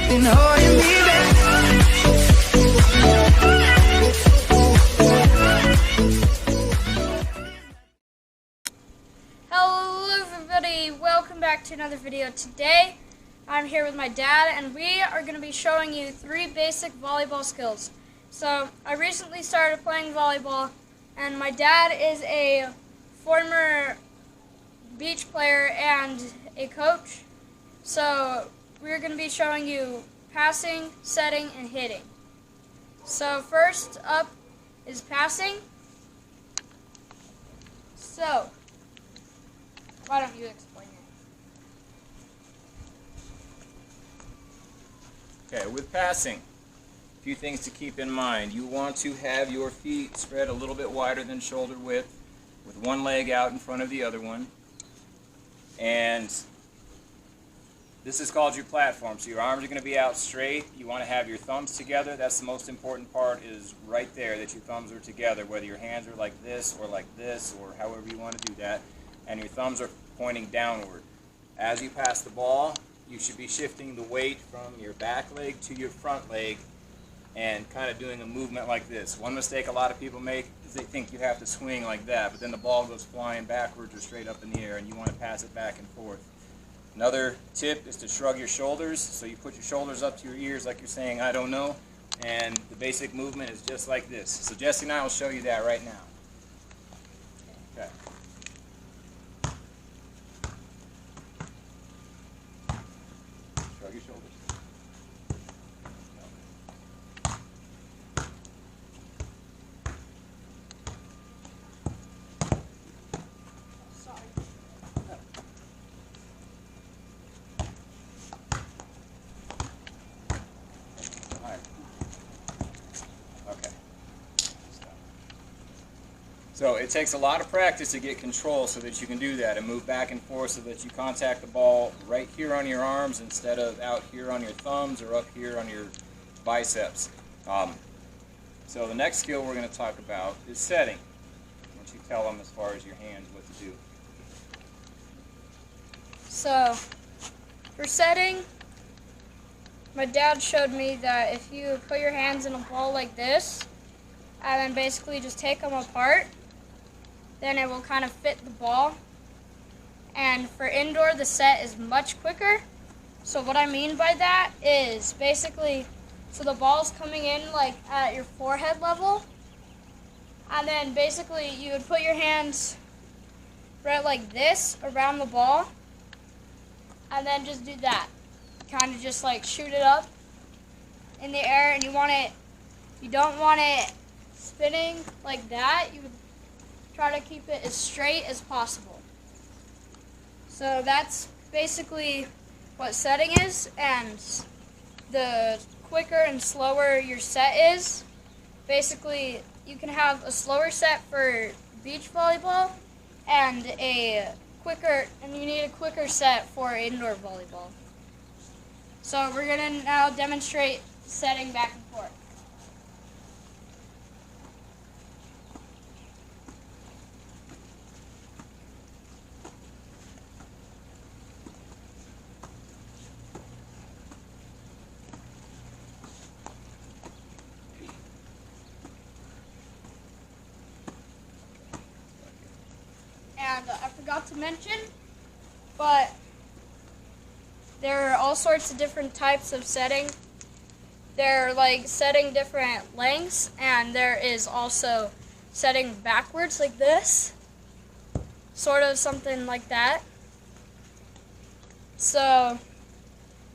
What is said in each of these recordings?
and holding me back. Hello everybody, welcome back to another video. Today I'm here with my dad and we are going to be showing you 3 basic volleyball skills. So I recently started playing volleyball and my dad is a former beach player and a coach. So we're going to be showing you passing, setting, and hitting. So first up is passing. So why don't you explain it? Okay, with passing, a few things to keep in mind. You want to have your feet spread a little bit wider than shoulder width, with one leg out in front of the other one. And this is called your platform. So your arms are going to be out straight. You want to have your thumbs together. That's the most important part, is right there, that your thumbs are together, whether your hands are like this or however you want to do that. And your thumbs are pointing downward. As you pass the ball, you should be shifting the weight from your back leg to your front leg and kind of doing a movement like this. One mistake a lot of people make is they think you have to swing like that, but then the ball goes flying backwards or straight up in the air and you want to pass it back and forth. Another tip is to shrug your shoulders. So you put your shoulders up to your ears like you're saying, I don't know. And the basic movement is just like this. So Jesse and I will show you that right now. Okay. Shrug your shoulders. Sorry. Okay. So it takes a lot of practice to get control so that you can do that and move back and forth so that you contact the ball right here on your arms instead of out here on your thumbs or up here on your biceps. So the next skill we're going to talk about is setting. Why don't you tell them as far as your hands what to do? So for setting, my dad showed me that if you put your hands in a ball like this and then basically just take them apart, then it will kind of fit the ball. And for indoor, the set is much quicker. So what I mean by that is basically, so the ball's coming in like at your forehead level, and then basically you would put your hands right like this around the ball, and then just do that. Kind of just like shoot it up in the air, and you don't want it spinning like that. You would try to keep it as straight as possible. So that's basically what setting is, and the quicker and slower your set is, basically you can have a slower set for beach volleyball and you need a quicker set for indoor volleyball. So we're going to now demonstrate setting back and forth. And I forgot to mention, but there are all sorts of different types of setting. They're like setting different lengths, and there is also setting backwards like this. Sort of something like that. So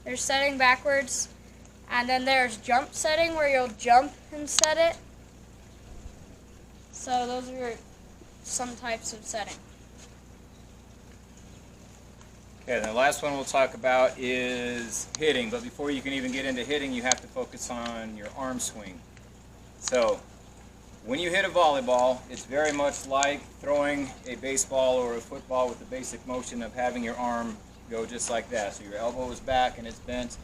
there's setting backwards, and then there's jump setting where you'll jump and set it. So those are some types of setting. Okay, the last one we'll talk about is hitting, but before you can even get into hitting, you have to focus on your arm swing. So, when you hit a volleyball, it's very much like throwing a baseball or a football with the basic motion of having your arm go just like that. So your elbow is back and it's bent,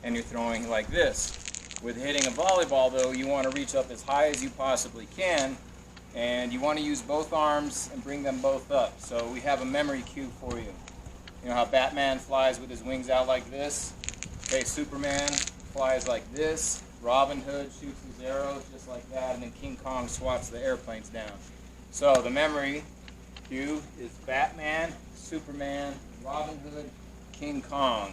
and you're throwing like this. With hitting a volleyball, though, you want to reach up as high as you possibly can, and you want to use both arms and bring them both up. So we have a memory cue for you. You know how Batman flies with his wings out like this? Okay, Superman flies like this. Robin Hood shoots his arrows just like that, and then King Kong swats the airplanes down. So the memory cue is Batman, Superman, Robin Hood, King Kong.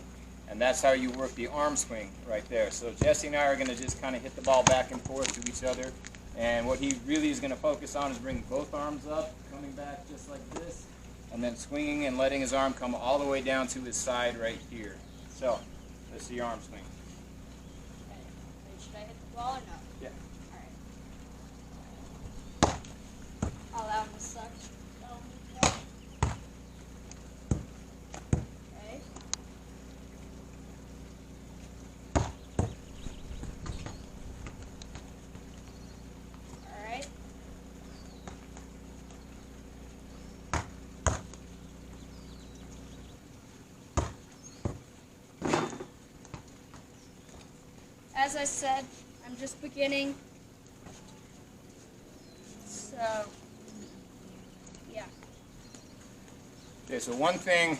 And that's how you work the arm swing right there. So Jesse and I are going to just kind of hit the ball back and forth to each other. And what he really is going to focus on is bringing both arms up, coming back just like this, and then swinging and letting his arm come all the way down to his side right here. So, let's see your arm swing. Okay. Wait, should I hit the ball or no? Yeah. Alright. Oh, that one sucks. Okay. Alright. As I said, I'm just beginning. So, yeah. Okay, so one thing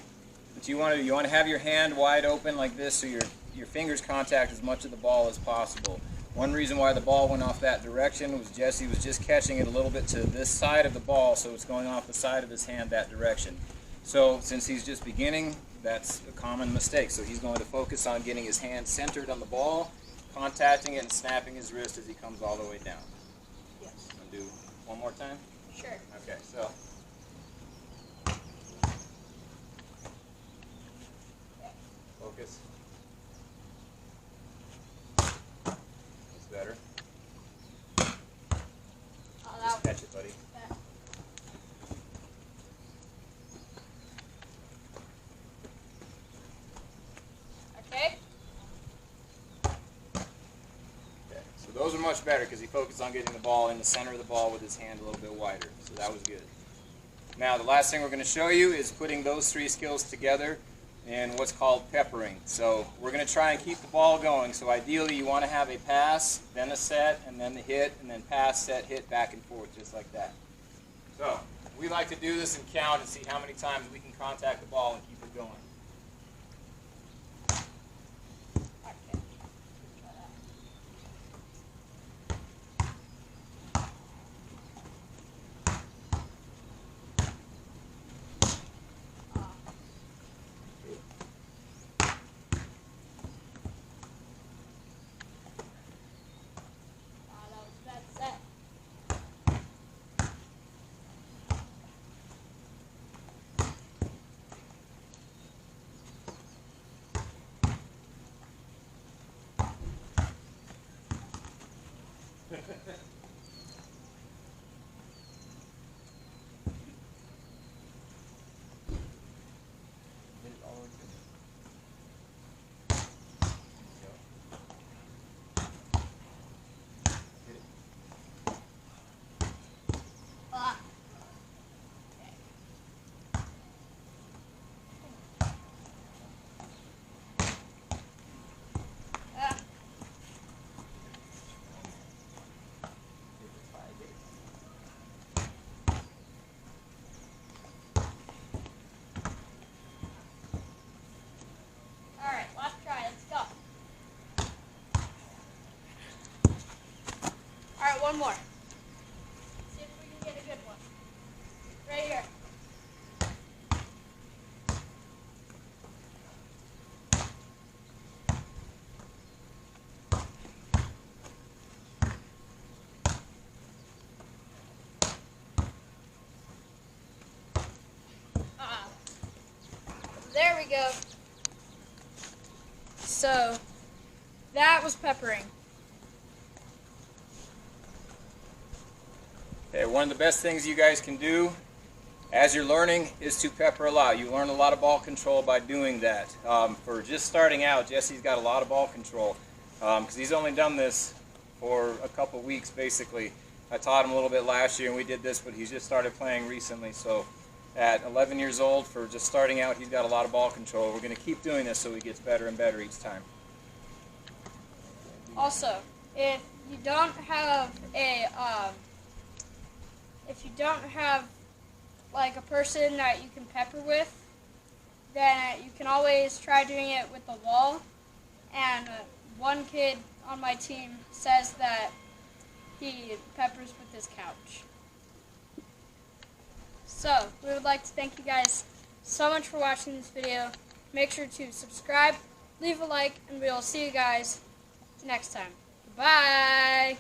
that you want to have your hand wide open like this so your fingers contact as much of the ball as possible. One reason why the ball went off that direction was Jesse was just catching it a little bit to this side of the ball, so it's going off the side of his hand that direction. So since he's just beginning, that's a common mistake. So he's going to focus on getting his hand centered on the ball, contacting it, and snapping his wrist as he comes all the way down. Yes. Want to do one more time? Sure. Okay, so. Focus. That's better. Oh, Just catch it, buddy. Okay. Okay, so those are much better because he focused on getting the ball in the center of the ball with his hand a little bit wider. So that was good. Now the last thing we're going to show you is putting those three skills together in what's called peppering. So we're going to try and keep the ball going. So ideally you want to have a pass, then a set, and then the hit, and then pass, set, hit, back and forth, just like that. So we like to do this and count and see how many times we can contact the ball and keep it going. Okay. Alright, last try, let's go. Alright, one more. See if we can get a good one. Right here. There we go. So, that was peppering. Okay, one of the best things you guys can do as you're learning is to pepper a lot. You learn a lot of ball control by doing that. For just starting out, Jesse's got a lot of ball control because he's only done this for a couple weeks basically. I taught him a little bit last year and we did this, but he's just started playing recently. So at 11 years old, for just starting out, he's got a lot of ball control. We're going to keep doing this so he gets better and better each time. Also, if you don't have like a person that you can pepper with, then you can always try doing it with the wall. and one kid on my team says that he peppers with his couch. So, we would like to thank you guys so much for watching this video. Make sure to subscribe, leave a like, and we will see you guys next time. Bye!